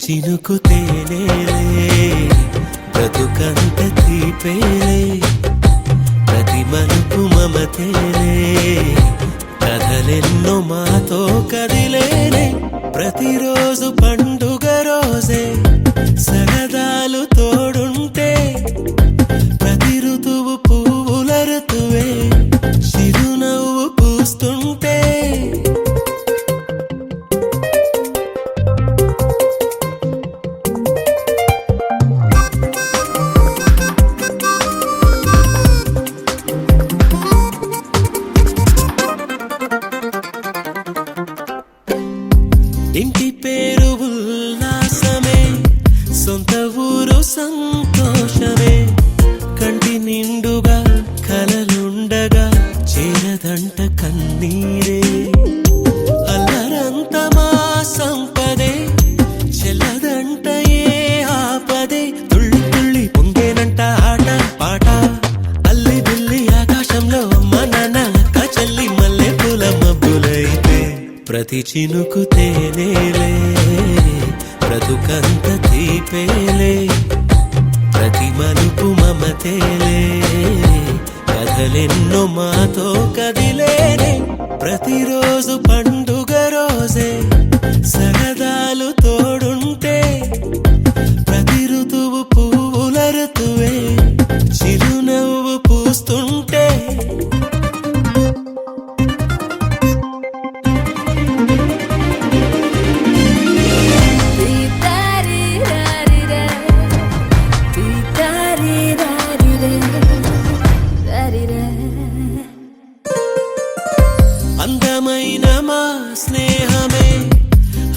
చినుకు తేనేలే బ్రతుకంత తీపేలే ప్రతి మలుపు మమతేలే కథలెన్నో మాతో కదిలేనే ప్రతిరోజు పండుగ రోజే సరదాలు తోడుంటే ప్రతి ఋతువు పువ్వుల ఋతువే చిరునవ్వు పూస్తుంటే ఇంటి పేరు ఉల్లాసమే సొంత ఊరు సంతోషమే కంటి నిండుగా కలలుండగా చేరదంట కన్నీరే అల్లరంత మా సంపదే చెల్లదంట ఏ ఆపదే తుళ్ళి తుళ్ళి పొంగేనంట ఆట పాట అల్లి బిల్లి ఆకాశంలో అమ్మ నాన్న అక్క చెల్లి మల్లె పూల మబ్బులైతే ప్రతి చినుకు తేనేలే బ్రతుకంత తీపేలే ప్రతి మలుపు మమతేలే కథలెన్నో మాతో కదిలేనే ప్రతిరోజు పండుగ రోజే సరదాలు తోడుంటే ప్రతి ఋతువు పువ్వుల ఋతువే చిరునవ్వు పూస్తుంటే అందమైన మా స్నేహమే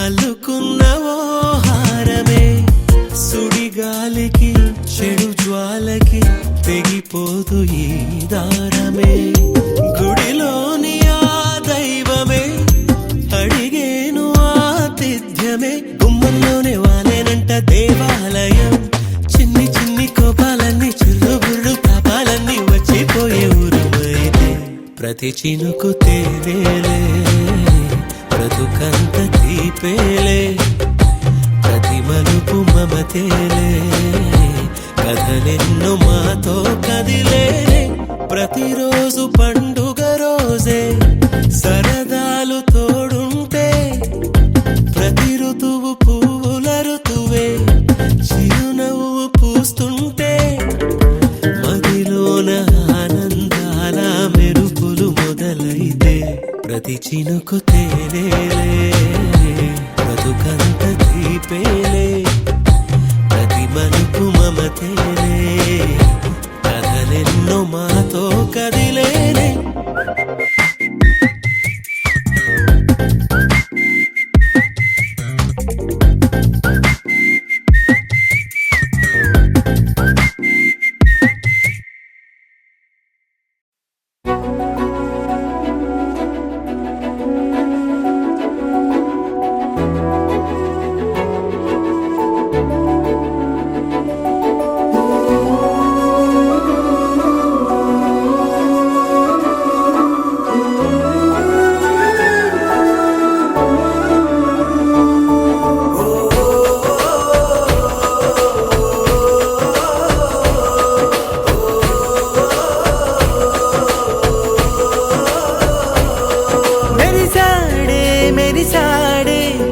అల్లుకున్న ఓ హారమే సుడిగాలికి చెడు జ్వాలకి తెగిపోదు ఈ దారమే గుడిలోని ఆ దైవమే అడిగేను ఆతిథ్యమే గుమ్మంలోనే వాలేనంట దేవాలయం చిన్ని చిన్ని కోపాలన్నీ చిల్లుబుర్రు తాపాలన్నీ వచ్చిపోయే ఊరుమైతే ప్రతి చినుకు తేనేలే బ్రతుకంత తీపేలే ప్రతి మలుపు మమతేలే కథలెన్నో మాతో కదిలేనే ప్రతిరోజు పండుగ రోజే సరదాలు తోడుంటే ప్రతి ఋతువు పువ్వుల ఋతువే చిరునవ్వు పూస్తుంటే మదిలోన ఆనందాల మెరుపులు మొదలైతే ప్రతి చినుకు తేనేలే బ్రతుకంత తీపేలే ప్రతి మలుపు మమతేలే కథలెన్నో మాతో కదిలేనే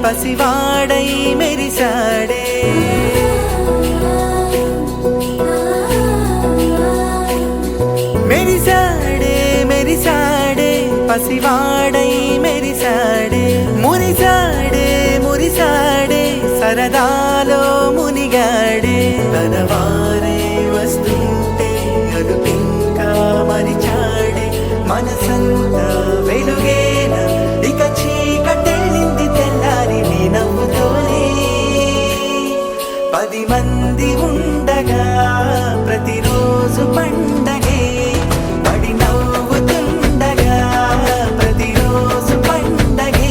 పసివాడై మెరిసాడే మెరిసాడే మెరిసాడే పసివాడై మెరిసాడే మురిసాడే మురిసాడే సరదాలో మునిగాడే తనవారే వస్తుంటే అదుపింకా మరిచాడే మనసంతా వెలుగేన ఇక చీకటెళ్ళింది తెల్లారి నీ నవ్వుతోనే 10 మంది ఉండగా ప్రతిరోజు పండగే పడి నవ్వుతుండగా ప్రతిరోజు పండగే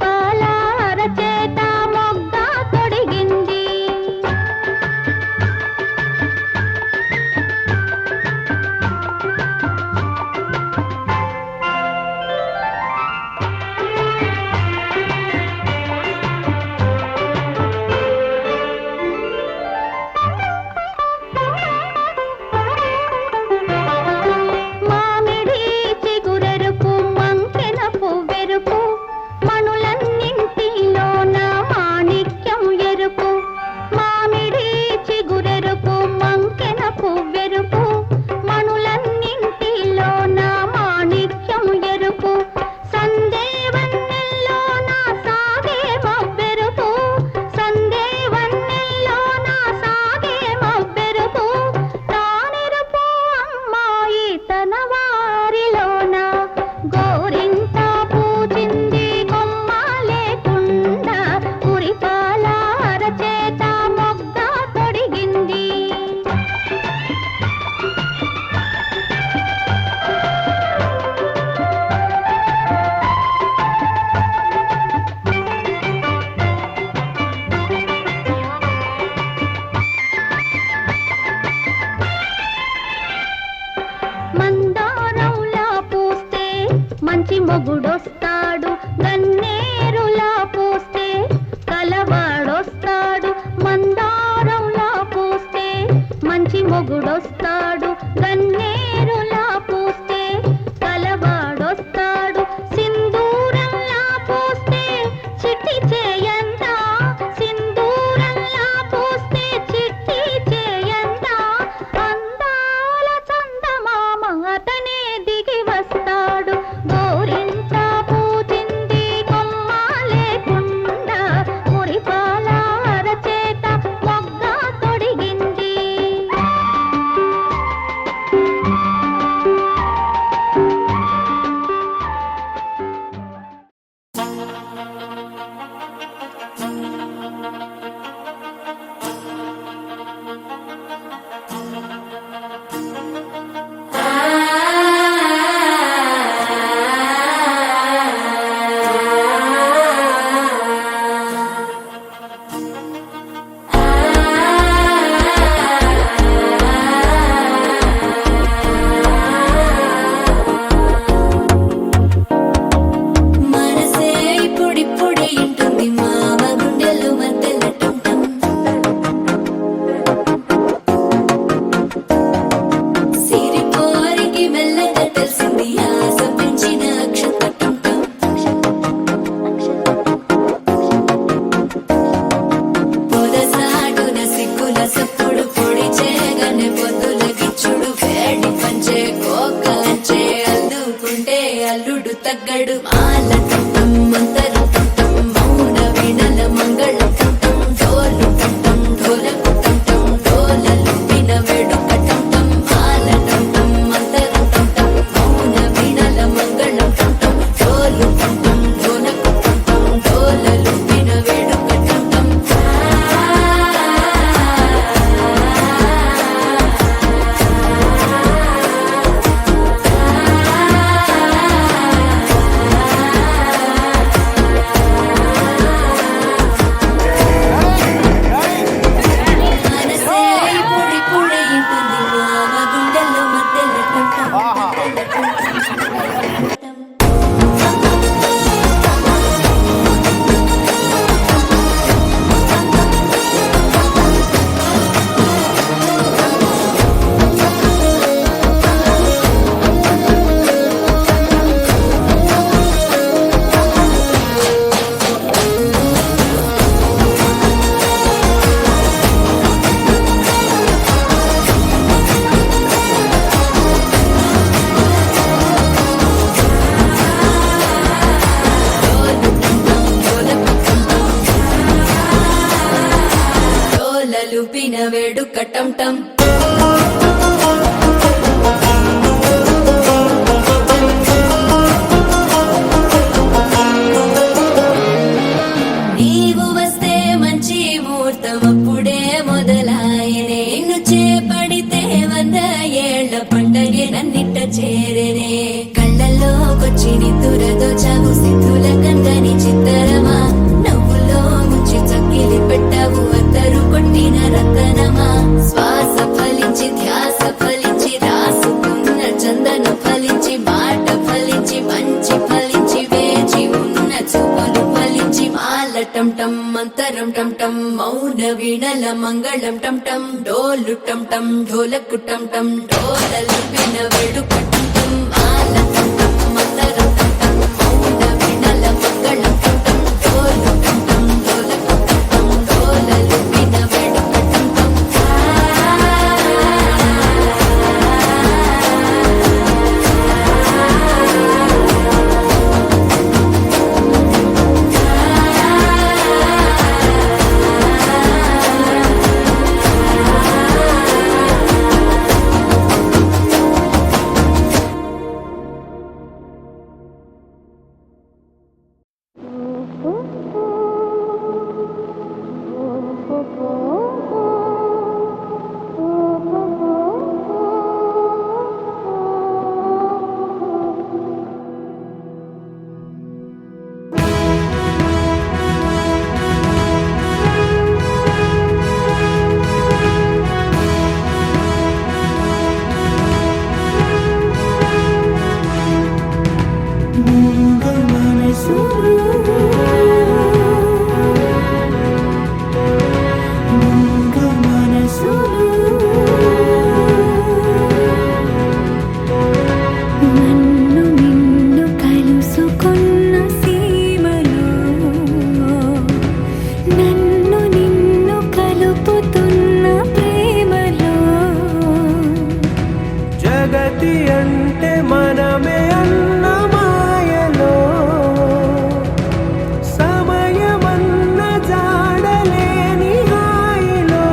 మురిపాల అరచేత మొగ్గ తొడిగింది. మామిడి చిగురెరుపు మంకెన పువ్వెరుపు మణులన్నింటిలోన మాణిక్యం ఎరుపు. మామిడి చిగురెరుపు మంకెన పువ్వెరుపు మణులన్నింటిలోన మాణిక్యం ఎరుపు. సందేవన్నెల్లోన సాగే మవ్వెరుపు సందేవన్నెల్లోన సాగే మవ్వెరుపు. తానెరుపు అమ్మాయి తన వారిలోన గోరింట పూజింది కొమ్మ లేకుండా మురిపాల అరచేత మొగ్గ తొడిగింది. మందారంలా పూస్తే మంచి మొగుడొస్తాడు. గన్నేరులా పూస్తే కలవాడొస్తాడు. మందారంలా పూస్తే మంచి మొగుడొస్తాడు. గన్నేరులా పూస్తే కలవాడొస్తాడు. సింధూరంలా పూస్తే చిట్టి చేయందా సింధూరంలా పూస్తే చిట్టి చేయందా. అందాల చందమామ అతనే దిగి వస్తాడు. గోరింట పూజింది కొమ్మ లేకుండా మురిపాల అరచేత మొగ్గ తొడిగింది. మనసే ఇప్పుడిప్పుడే ఇంటుంది మామ గుండెలు మధ్యలటుంటం. సిరిపోరికి మెల్లగా తెలిసింది ఆశ పెంచిన అక్షతటుంటం. పొదసాటున సిగ్గుల సప్పుడు పొడి చేయగానే పొద్దుల గిచ్చుడు వేడి పంచే కోకలంచే అల్లుకుంటే అల్లుడు తగ్గడు. మాల టుంటం మంతర టుంటం మౌన వీణల మంగళ టుంటం డోలు టుంటం ఢోలకు టుంటం డోలలు విన వేడుక టుంటం. మాల టుంటం మంతర టుంటం మౌన వీణల మంగళ టుంటం డోలు టుంటం ఢోలకు టుంటం డోలలు విన వేడుక టుంటం. మనసే ఇప్పుడిప్పుడే ఇంటుంది మామ గుండెల్లో మధ్యలటుంటం. లూపిన వేడుక టంటం. నీవు వస్తే మంచి ముహూర్తం అప్పుడే మొదలాయనే. నిన్ను చేపడితే 100 ఏళ్ల పండగే నన్నిట్ట చేరేనే. కళ్ళల్లోకొచ్చి నిద్దురదో చావు సిద్ధుల కందని చిత్తరం టం టం మంతరం టం టం మౌన వీణల మంగళం టం టం డోలు టం టం ఢోలకు టం టం డోలలు విన వేడుక టం టం మాల టం టం మంతరం టం టం మౌన వీణల మంగళం టం టం డోలు టం టం ఢోలకు టం టం డోలలు విన వేడుక టం టం నన్ను నిన్ను కలుసుకున్న సీమలో నన్ను నిన్ను కలుపుతున్న ప్రేమలో జగతి అంటే మనమే అన్న మాయలో సమయమన్న జాడలేని హాయిలో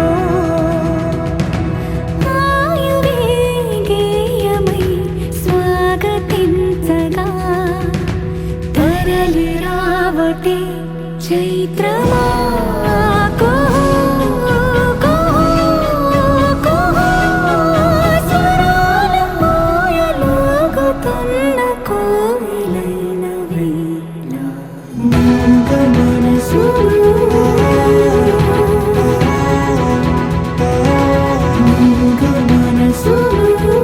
ఆయువే గేయమై స్వాగతించగా తరలి రావటే చైత్రమా స్వరాల మోయలాగుతున్న కోయిలైన వేళ మూగ మనసులు మూగ మనసులు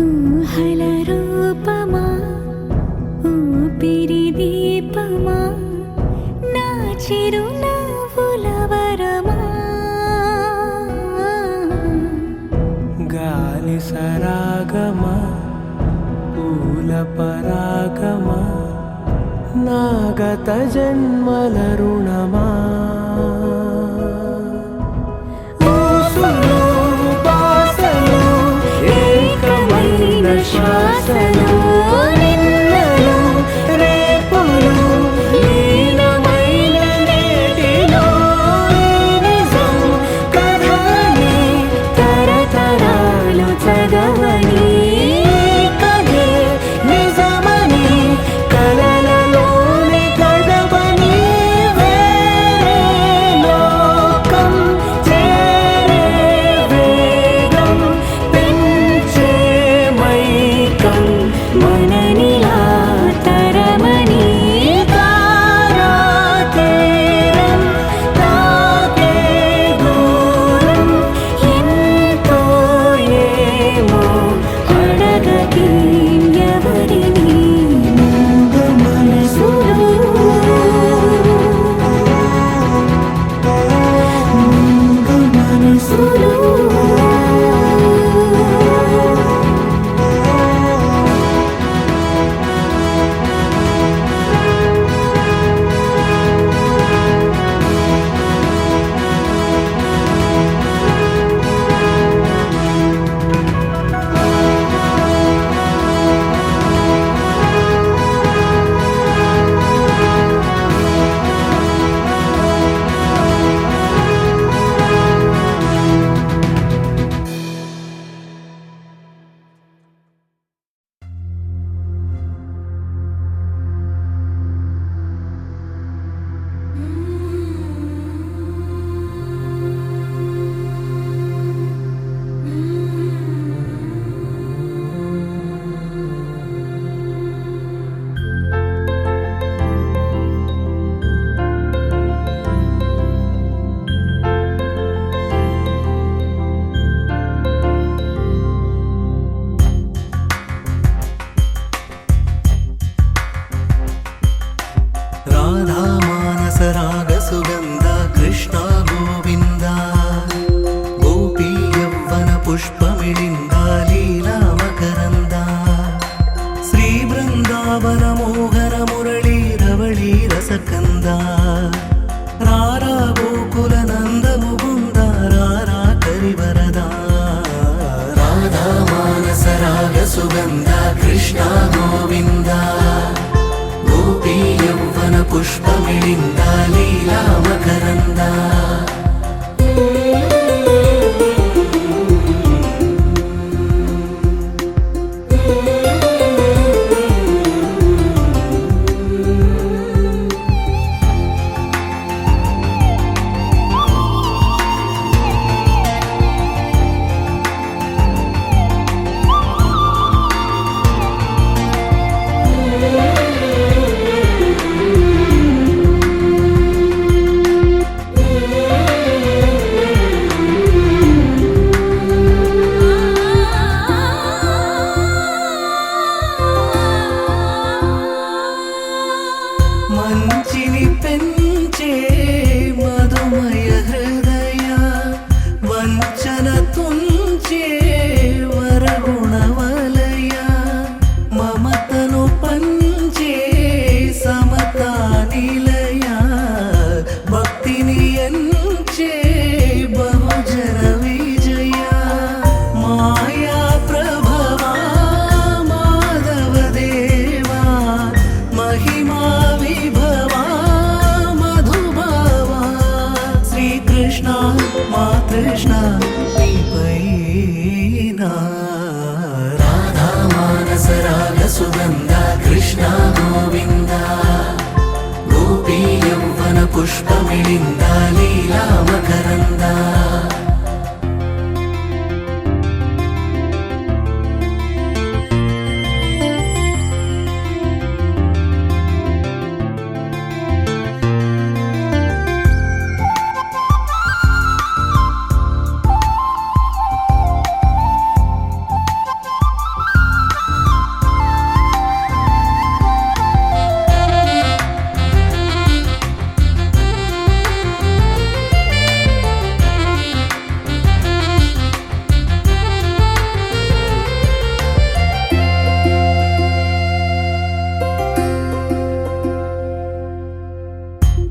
ఊహల రూపమా ఊపిరి దీపమా నా చిరునవ్వుల వరమా గాలి సరాగమా పూల పరాగమా నాగత జన్మల రుణమా ఊసులు బాసలు ఏకమైన శ్వాసలు నిన్నలు రేపులు లీనమైన నేటిలో ఈ నిజం కథని తరతరాలు చదవని కథే నిజమని కలలలోని కడవని వేరే లోకం చేరే వేగం పెంచే మైకం కవన మోహన మురళీ రవళీ రసకంద రారా గోకుల నంద ముకుంద రారా కరివరదా రాధా మానస రాగ సుగంధ కృష్ణ గోవింద గోపీ యౌవన పుష్పమిళింద లీలా మకరంద మంచిని పెంచే మధుమయ హృదయ వంచన తుంచే వరగుణవలయ మమతను పంచే సమతా నిలయ భక్తిని ఎంచే బహుజన విజయ మాయా ప్రభవా మాధవ దేవా మహిమా విభవా మధుభావా శ్రీకృష్ణ మా కృష్ణ నీపైనా రాధా మానస రాగ సుగంధ కృష్ణ గోవింద గోపీ యౌవన పుష్పమిళింద లీలా మకరంద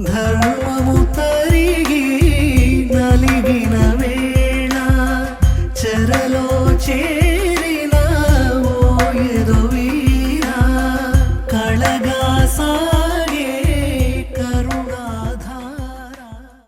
ధర్మము తరిగి నలిగిన వేళ చెరలో చే